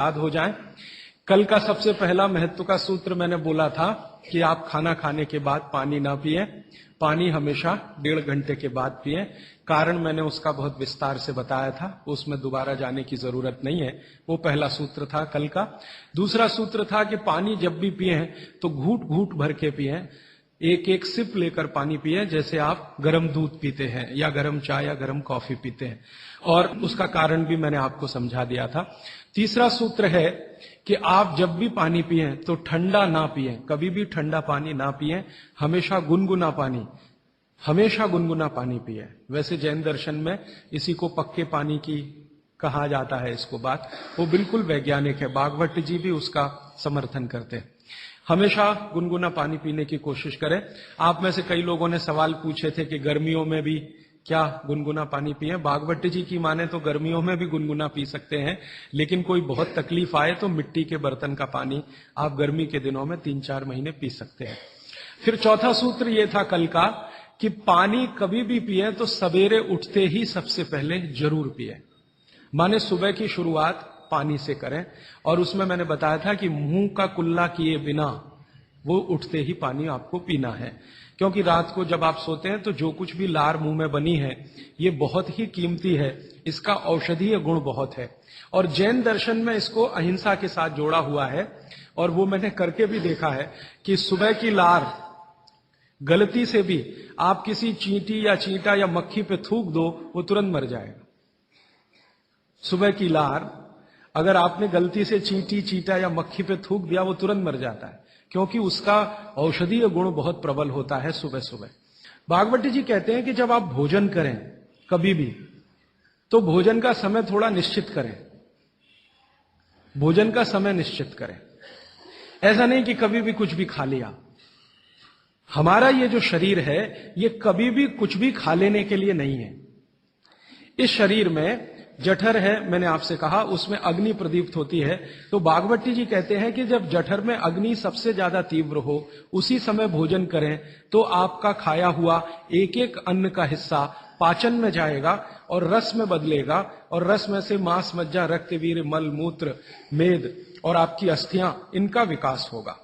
याद हो जाए। कल का सबसे पहला महत्व का सूत्र मैंने बोला था कि आप खाना खाने के बाद पानी ना पिए, पानी हमेशा 1.5 घंटे के बाद पिए। कारण मैंने उसका बहुत विस्तार से बताया था, उसमें दोबारा जाने की जरूरत नहीं है। वो पहला सूत्र था कल का। दूसरा सूत्र था कि पानी जब भी पिए तो घूट घूट भर के पिए, एक एक सिप लेकर पानी पिए, जैसे आप गर्म दूध पीते हैं या गर्म चाय या गर्म कॉफी पीते हैं। और उसका कारण भी मैंने आपको समझा दिया था। तीसरा सूत्र है कि आप जब भी पानी पिए तो ठंडा ना पिए, कभी भी ठंडा पानी ना पिए, हमेशा गुनगुना पानी पिए। वैसे जैन दर्शन में इसी को पक्के पानी की कहा जाता है, इसको बात वो बिल्कुल वैज्ञानिक है। भागवत जी भी उसका समर्थन करते हैं। हमेशा गुनगुना पानी पीने की कोशिश करें। आप में से कई लोगों ने सवाल पूछे थे कि गर्मियों में भी क्या गुनगुना पानी पिए। भागवत जी की माने तो गर्मियों में भी गुनगुना पी सकते हैं, लेकिन कोई बहुत तकलीफ आए तो मिट्टी के बर्तन का पानी आप गर्मी के दिनों में 3-4 महीने पी सकते हैं। फिर चौथा सूत्र यह था कल का कि पानी कभी भी पिए तो सवेरे उठते ही सबसे पहले जरूर पिए, माने सुबह की शुरुआत पानी से करें। और उसमें मैंने बताया था कि मुंह का कुल्ला किए बिना वो उठते ही पानी आपको पीना है, क्योंकि रात को जब आप सोते हैं तो जो कुछ भी लार मुंह में बनी है ये बहुत ही कीमती है, इसका औषधीय गुण बहुत है। और जैन दर्शन में इसको अहिंसा के साथ जोड़ा हुआ है, और वो मैंने करके भी देखा है कि सुबह की लार गलती से भी आप किसी चींटी या चींटा या मक्खी पे थूक दो, वो तुरंत मर जाएगा। सुबह की लार अगर आपने गलती से चींटी, चींटा या मक्खी पे थूक दिया, वो तुरंत मर जाता है, क्योंकि उसका औषधीय गुण बहुत प्रबल होता है सुबह सुबह। भागवत जी कहते हैं कि जब आप भोजन करें कभी भी, तो भोजन का समय थोड़ा निश्चित करें। भोजन का समय निश्चित करें, ऐसा नहीं कि कभी भी कुछ भी खा लिया। हमारा ये जो शरीर है ये कभी भी कुछ भी खा लेने के लिए नहीं है। इस शरीर में जठर है, मैंने आपसे कहा, उसमें अग्नि प्रदीप्त होती है। तो भागवती जी कहते हैं कि जब जठर में अग्नि सबसे ज्यादा तीव्र हो, उसी समय भोजन करें तो आपका खाया हुआ एक एक अन्न का हिस्सा पाचन में जाएगा और रस में बदलेगा, और रस में से मांस, मज्जा, रक्त, वीर्य, मल, मूत्र, मेद और आपकी अस्थियां, इनका विकास होगा।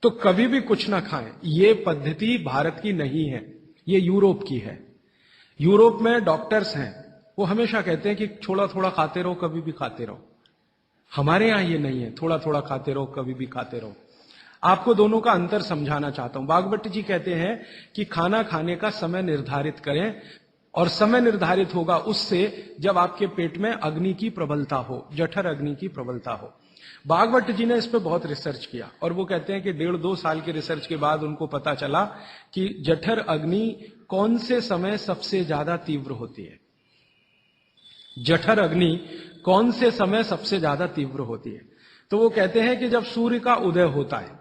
तो कभी भी कुछ ना खाएं। ये पद्धति भारत की नहीं है, ये यूरोप की है। यूरोप में डॉक्टर्स हैं, वो हमेशा कहते हैं कि थोड़ा थोड़ा खाते रहो, कभी भी खाते रहो। हमारे यहां ये नहीं है, थोड़ा थोड़ा खाते रहो, कभी भी खाते रहो। आपको दोनों का अंतर समझाना चाहता हूं। भागवत जी कहते हैं कि खाना खाने का समय निर्धारित करें, और समय निर्धारित होगा उससे जब आपके पेट में अग्नि की प्रबलता हो, जठर अग्नि की प्रबलता हो। भागवत जी ने इस पर बहुत रिसर्च किया, और वो कहते हैं कि 1.5-2 साल के रिसर्च के बाद उनको पता चला कि जठर अग्नि कौन से समय सबसे ज्यादा तीव्र होती है। जठर अग्नि कौन से समय सबसे ज्यादा तीव्र होती है? तो वो कहते हैं कि जब सूर्य का उदय होता है,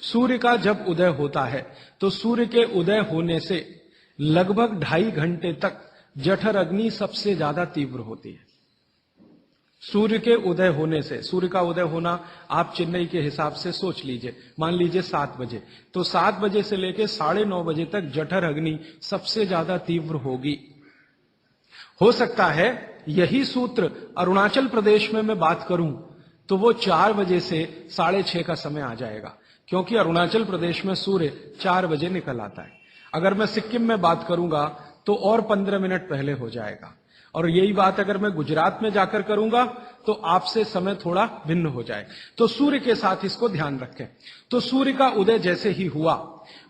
सूर्य का जब उदय होता है तो सूर्य के उदय होने से लगभग 2.5 घंटे तक जठर अग्नि सबसे ज्यादा तीव्र होती है। सूर्य के उदय होने से, सूर्य का उदय होना आप चेन्नई के हिसाब से सोच लीजिए, मान लीजिए 7 बजे, तो 7 बजे से लेकर 9:30 बजे तक जठर अग्नि सबसे ज्यादा तीव्र होगी। हो सकता है यही सूत्र अरुणाचल प्रदेश में मैं बात करूं तो वो 4 बजे से 6:30 का समय आ जाएगा, क्योंकि अरुणाचल प्रदेश में सूर्य 4 बजे निकल आता है। अगर मैं सिक्किम में बात करूंगा तो और 15 मिनट पहले हो जाएगा, और यही बात अगर मैं गुजरात में जाकर करूंगा तो आपसे समय थोड़ा भिन्न हो जाए। तो सूर्य के साथ इसको ध्यान रखें। तो सूर्य का उदय जैसे ही हुआ,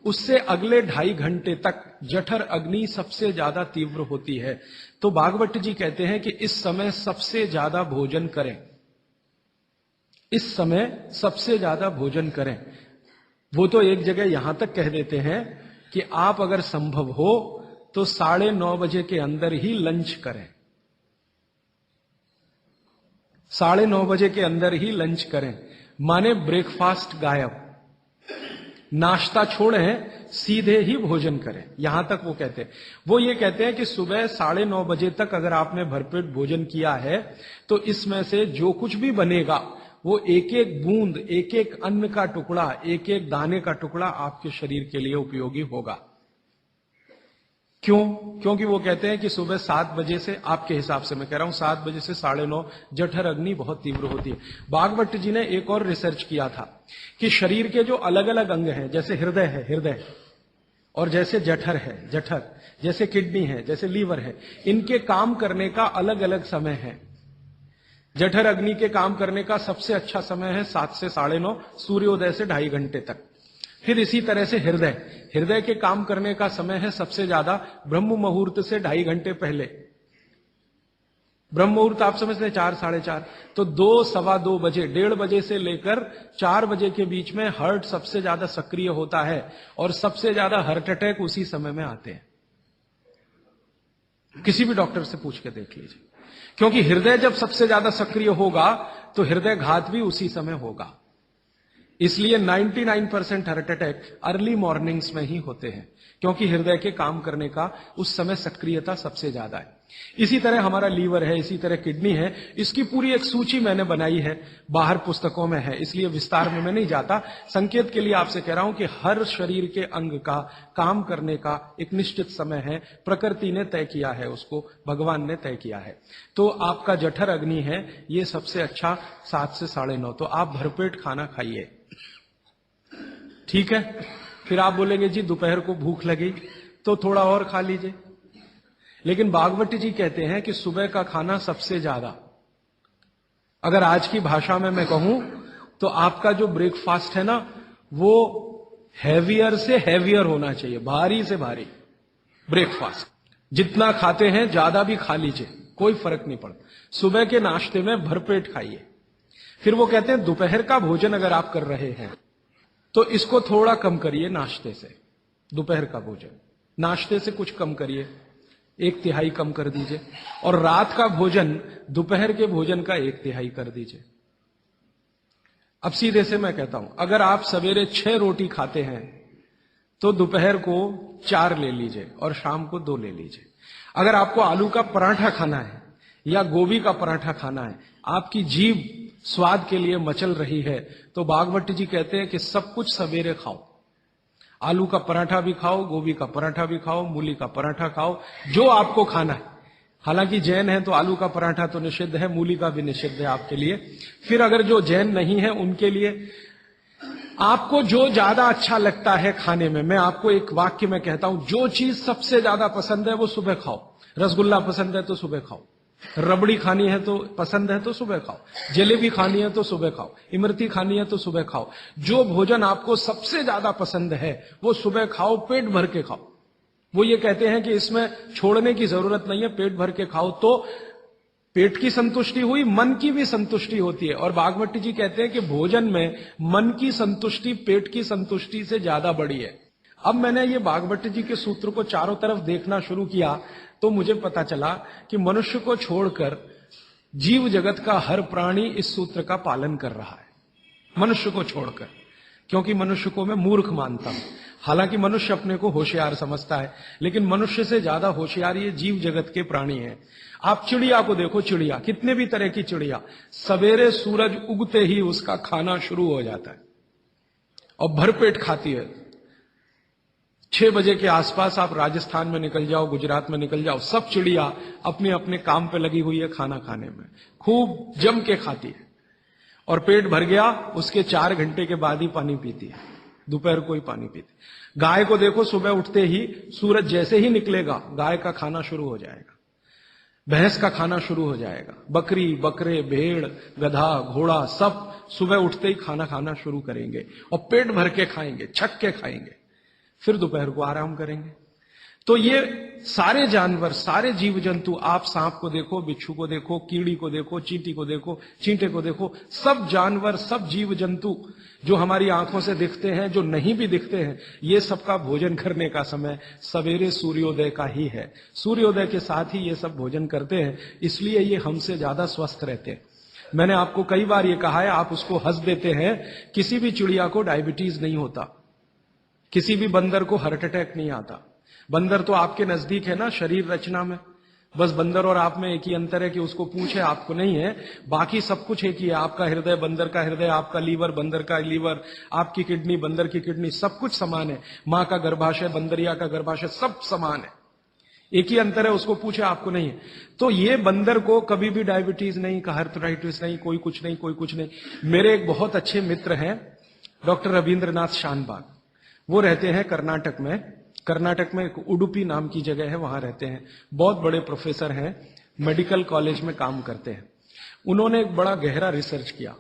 उससे अगले 2.5 घंटे तक जठर अग्नि सबसे ज्यादा तीव्र होती है। तो भागवत जी कहते हैं कि इस समय सबसे ज्यादा भोजन करें, इस समय सबसे ज्यादा भोजन करें। वो तो एक जगह यहां तक कह देते हैं कि आप अगर संभव हो तो 9:30 बजे के अंदर ही लंच करें। 9:30 बजे के अंदर ही लंच करें, माने ब्रेकफास्ट गायब, नाश्ता छोड़ें, सीधे ही भोजन करें। यहां तक वो कहते हैं। वो ये कहते हैं कि सुबह 9:30 बजे तक अगर आपने भरपेट भोजन किया है तो इसमें से जो कुछ भी बनेगा वो एक एक बूंद, एक एक अन्न का टुकड़ा, एक एक दाने का टुकड़ा आपके शरीर के लिए उपयोगी होगा। क्यों? क्योंकि वो कहते हैं कि सुबह 7 बजे से, आपके हिसाब से मैं कह रहा हूं, 7 बजे से 9:30 जठर अग्नि बहुत तीव्र होती है। भागवत जी ने एक और रिसर्च किया था कि शरीर के जो अलग अलग अंग हैं, जैसे हृदय है हृदय, और जैसे जठर है जठर, जैसे किडनी है, जैसे लीवर है, इनके काम करने का अलग अलग समय है। जठर अग्नि के काम करने का सबसे अच्छा समय है 7 से 9:30, सूर्योदय से 2.5 घंटे तक। फिर इसी तरह से हृदय, हृदय के काम करने का समय है सबसे ज्यादा ब्रह्म मुहूर्त से 2.5 घंटे पहले। ब्रह्म मुहूर्त आप समझते हैं 4, 4:30, तो 2, सवा 2 बजे, 1:30 बजे से लेकर 4 बजे के बीच में हार्ट सबसे ज्यादा सक्रिय होता है, और सबसे ज्यादा हार्ट अटैक उसी समय में आते हैं। किसी भी डॉक्टर से पूछ के देख लीजिए, क्योंकि हृदय जब सबसे ज्यादा सक्रिय होगा तो हृदय घात भी उसी समय होगा। इसलिए 99% हार्ट अटैक अर्ली मॉर्निंग्स में ही होते हैं, क्योंकि हृदय के काम करने का उस समय सक्रियता सबसे ज्यादा है। इसी तरह हमारा लीवर है, इसी तरह किडनी है। इसकी पूरी एक सूची मैंने बनाई है, बाहर पुस्तकों में है, इसलिए विस्तार में मैं नहीं जाता। संकेत के लिए आपसे कह रहा हूं कि हर शरीर के अंग का काम करने का एक निश्चित समय है, प्रकृति ने तय किया है, उसको भगवान ने तय किया है। तो आपका जठर अग्नि है, ये सबसे अच्छा 7 से 9:30, तो आप भरपेट खाना खाइए, ठीक है। फिर आप बोलेंगे जी दोपहर को भूख लगी तो थोड़ा और खा लीजिए, लेकिन भागवत जी कहते हैं कि सुबह का खाना सबसे ज्यादा, अगर आज की भाषा में मैं कहूं तो आपका जो ब्रेकफास्ट है ना, वो हैवियर से हैवियर होना चाहिए, भारी से भारी ब्रेकफास्ट। जितना खाते हैं ज्यादा भी खा लीजिए, कोई फर्क नहीं पड़ता। सुबह के नाश्ते में भरपेट खाइए। फिर वो कहते हैं दोपहर का भोजन अगर आप कर रहे हैं तो इसको थोड़ा कम करिए नाश्ते से। दोपहर का भोजन नाश्ते से कुछ कम करिए, 1/3 कम कर दीजिए, और रात का भोजन दोपहर के भोजन का 1/3 कर दीजिए। अब सीधे से मैं कहता हूं, अगर आप सवेरे 6 रोटी खाते हैं तो दोपहर को 4 ले लीजिए और शाम को 2 ले लीजिए। अगर आपको आलू का पराठा खाना है या गोभी का पराठा खाना है, आपकी जीभ स्वाद के लिए मचल रही है, तो भागवत जी कहते हैं कि सब कुछ सवेरे खाओ। आलू का पराठा भी खाओ, गोभी का पराठा भी खाओ, मूली का पराठा खाओ, जो आपको खाना है। हालांकि जैन है तो आलू का पराठा तो निषिद्ध है, मूली का भी निषिद्ध है आपके लिए। फिर अगर जो जैन नहीं है उनके लिए आपको जो ज्यादा अच्छा लगता है खाने में, मैं आपको एक वाक्य में कहता हूं, जो चीज सबसे ज्यादा पसंद है वो सुबह खाओ। रसगुल्ला पसंद है तो सुबह खाओ, रबड़ी खानी है तो पसंद है तो सुबह खाओ, जलेबी खानी है तो सुबह खाओ, इमरती खानी है तो सुबह खाओ। जो भोजन आपको सबसे ज्यादा पसंद है वो सुबह खाओ, पेट भर के खाओ। वो ये कहते हैं कि इसमें छोड़ने की जरूरत नहीं है, पेट भर के खाओ तो पेट की संतुष्टि हुई, मन की भी संतुष्टि होती है। और भागवत जी कहते हैं कि भोजन में मन की संतुष्टि पेट की संतुष्टि से ज्यादा बड़ी है। अब मैंने ये भागवत जी के सूत्र को चारों तरफ देखना शुरू किया तो मुझे पता चला कि मनुष्य को छोड़कर जीव जगत का हर प्राणी इस सूत्र का पालन कर रहा है, मनुष्य को छोड़कर। क्योंकि मनुष्य को मैं मूर्ख मानता हूं, हालांकि मनुष्य अपने को होशियार समझता है, लेकिन मनुष्य से ज्यादा होशियार ये जीव जगत के प्राणी हैं। आप चिड़िया को देखो, चिड़िया, कितने भी तरह की चिड़िया, सवेरे सूरज उगते ही उसका खाना शुरू हो जाता है और भरपेट खाती है। 6 बजे के आसपास आप राजस्थान में निकल जाओ, गुजरात में निकल जाओ, सब चिड़िया अपने अपने काम पे लगी हुई है, खाना खाने में खूब जम के खाती है, और पेट भर गया उसके 4 घंटे के बाद ही पानी पीती है, दोपहर को ही पानी पीती। गाय को देखो, सुबह उठते ही सूरज जैसे ही निकलेगा गाय का खाना शुरू हो जाएगा, भैंस का खाना शुरू हो जाएगा, बकरी, बकरे, भेड़, गधा, घोड़ा सब सुबह उठते ही खाना खाना शुरू करेंगे और पेट भर के खाएंगे, छक के खाएंगे, फिर दोपहर को आराम करेंगे। तो ये सारे जानवर, सारे जीव जंतु, आप सांप को देखो, बिच्छू को देखो, कीड़ी को देखो, चींटी को देखो, चींटे को देखो, सब जानवर, सब जीव जंतु जो हमारी आंखों से दिखते हैं, जो नहीं भी दिखते हैं, ये सबका भोजन करने का समय सवेरे सूर्योदय का ही है। सूर्योदय के साथ ही ये सब भोजन करते हैं, इसलिए ये हमसे ज्यादा स्वस्थ रहते हैं। मैंने आपको कई बार ये कहा है, आप उसको हंस देते हैं, किसी भी चिड़िया को डायबिटीज नहीं होता, किसी भी बंदर को हार्ट अटैक नहीं आता। बंदर तो आपके नजदीक है ना शरीर रचना में, बस बंदर और आप में एक ही अंतर है कि उसको पूंछ है, आपको नहीं है, बाकी सब कुछ एक ही है। आपका हृदय बंदर का हृदय, आपका लीवर बंदर का लीवर, आपकी किडनी बंदर की किडनी, सब कुछ समान है। मां का गर्भाशय, बंदरिया का गर्भाशय, सब समान है, एक ही अंतर है, उसको पूछे आपको नहीं है। तो ये बंदर को कभी भी डायबिटीज नहीं, आर्थराइटिस नहीं, कोई कुछ नहीं, कोई कुछ नहीं। मेरे एक बहुत अच्छे मित्र हैं डॉक्टर रविंद्रनाथ शानबाग, वो रहते हैं कर्नाटक में एक उडुपी नाम की जगह है, वहां रहते हैं। बहुत बड़े प्रोफेसर हैं, मेडिकल कॉलेज में काम करते हैं। उन्होंने एक बड़ा गहरा रिसर्च किया।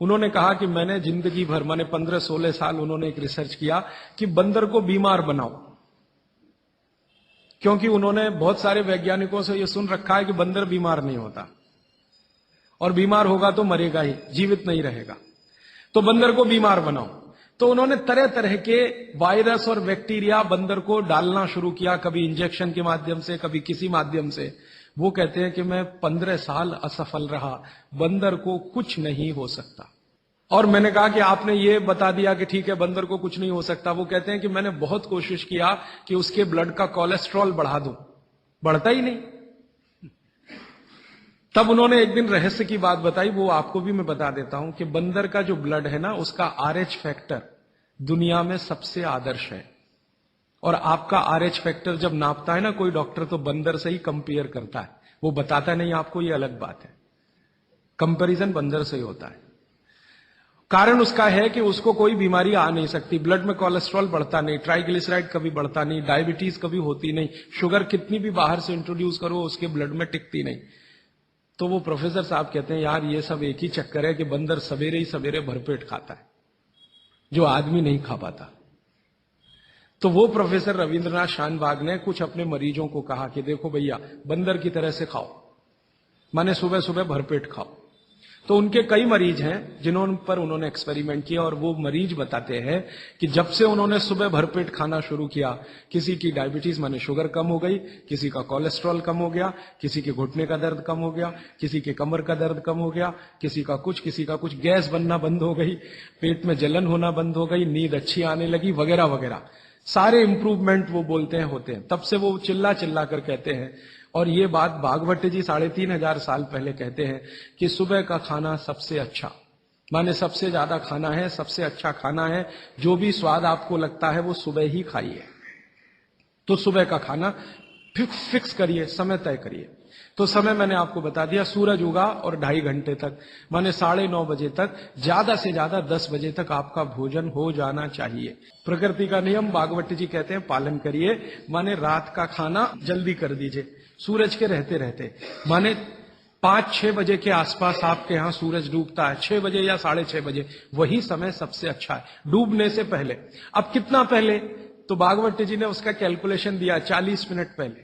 उन्होंने कहा कि मैंने जिंदगी भर, माने 15-16 साल उन्होंने एक रिसर्च किया कि बंदर को बीमार बनाओ, क्योंकि उन्होंने बहुत सारे वैज्ञानिकों से यह सुन रखा है कि बंदर बीमार नहीं होता, और बीमार होगा तो मरेगा ही, जीवित नहीं रहेगा। तो बंदर को बीमार बनाओ। तो उन्होंने तरह तरह के वायरस और बैक्टीरिया बंदर को डालना शुरू किया, कभी इंजेक्शन के माध्यम से, कभी किसी माध्यम से। वो कहते हैं कि मैं 15 साल असफल रहा, बंदर को कुछ नहीं हो सकता। और मैंने कहा कि आपने ये बता दिया कि ठीक है बंदर को कुछ नहीं हो सकता। वो कहते हैं कि मैंने बहुत कोशिश किया कि उसके ब्लड का कोलेस्ट्रॉल बढ़ा दूं, बढ़ता ही नहीं। तब उन्होंने एक दिन रहस्य की बात बताई, वो आपको भी मैं बता देता हूं कि बंदर का जो ब्लड है ना, उसका RH फैक्टर दुनिया में सबसे आदर्श है। और आपका RH फैक्टर जब नापता है ना कोई डॉक्टर, तो बंदर से ही कंपेयर करता है, वो बताता नहीं आपको, ये अलग बात है। कंपैरिजन बंदर से ही होता है। कारण उसका है कि उसको कोई बीमारी आ नहीं सकती, ब्लड में कोलेस्ट्रॉल बढ़ता नहीं, ट्राइग्लिसराइड कभी बढ़ता नहीं, डायबिटीज कभी होती नहीं, शुगर कितनी भी बाहर से इंट्रोड्यूस करो उसके ब्लड में टिकती नहीं। तो वो प्रोफेसर साहब कहते हैं यार ये सब एक ही चक्कर है कि बंदर सवेरे ही सवेरे भरपेट खाता है, जो आदमी नहीं खा पाता। तो वो प्रोफेसर रविंद्रनाथ शानबाग ने कुछ अपने मरीजों को कहा कि देखो भैया, बंदर की तरह से खाओ, माने सुबह सुबह भरपेट खाओ। तो उनके कई मरीज हैं जिन्होंने पर उन्होंने एक्सपेरिमेंट किया, और वो मरीज बताते हैं कि जब से उन्होंने सुबह भरपेट खाना शुरू किया, किसी की डायबिटीज माने शुगर कम हो गई, किसी का कोलेस्ट्रॉल कम हो गया, किसी के घुटने का दर्द कम हो गया, किसी के कमर का दर्द कम हो गया, किसी का कुछ, गैस बनना बंद हो गई, पेट में जलन होना बंद हो गई, नींद अच्छी आने लगी, वगैरह वगैरह सारे इंप्रूवमेंट वो बोलते हैं होते हैं। तब से वो चिल्ला चिल्ला कर कहते हैं, और ये बात भागवत जी 3500 साल पहले कहते हैं कि सुबह का खाना सबसे अच्छा, माने सबसे ज्यादा खाना है, सबसे अच्छा खाना है, जो भी स्वाद आपको लगता है वो सुबह ही खाइए। तो सुबह का खाना फिक्स करिए, समय तय करिए। तो समय मैंने आपको बता दिया, सूरज उगा और 2.5 घंटे तक, माने 9:30 बजे तक, ज्यादा से ज्यादा 10 बजे तक आपका भोजन हो जाना चाहिए। प्रकृति का नियम भागवत जी कहते हैं पालन करिए, माने रात का खाना जल्दी कर दीजिए सूरज के रहते रहते, माने 5-6 बजे के आसपास आपके यहां सूरज डूबता है, 6 बजे या 6:30 बजे, वही समय सबसे अच्छा है, डूबने से पहले। अब कितना पहले? तो भागवत जी ने उसका कैलकुलेशन दिया, 40 मिनट पहले।